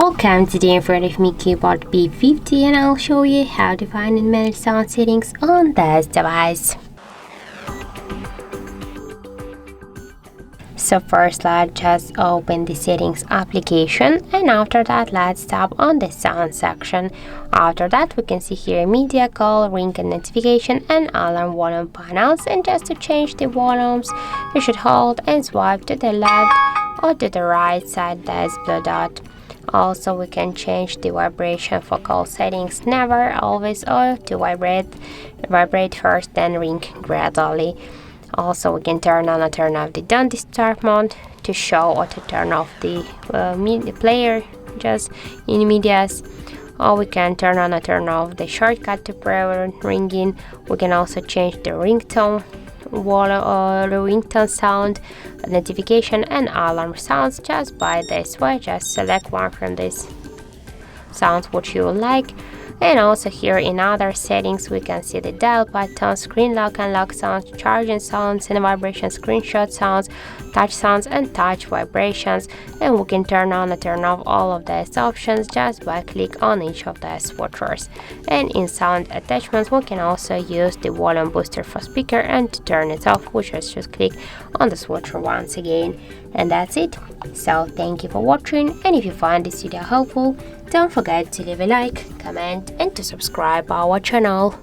Welcome, today in front of me CUBOT P50 and I'll show you how to find and manage sound settings on this device. So first let's just open the settings application, and after that let's tap on the sound section. After that we can see here media, call, ring and notification and alarm volume panels, and just to change the volumes you should hold and swipe to the left or to the right side this blue dot. Also we can change the vibration for call settings, never, always, or to vibrate first then ring gradually. Also we can turn on or turn off the don't disturb mode to show or to turn off the media player just in medias, or we can turn on or turn off the shortcut to prevent ringing. We can also change the ringtone volume or the ringtone sound, notification and alarm sounds just by this way. Just select one from these sounds which you would like. And also here in other settings we can see the dial button, screen lock and lock sounds, charging sounds and vibration, screenshot sounds, touch sounds and touch vibrations, and we can turn on and turn off all of these options just by click on each of the switchers. And in sound attachments we can also use the volume booster for speaker, and to turn it off we just click on the switcher once again. And that's it. So thank you for watching, and if you find this video helpful, don't forget to leave a like, comment and to subscribe our channel.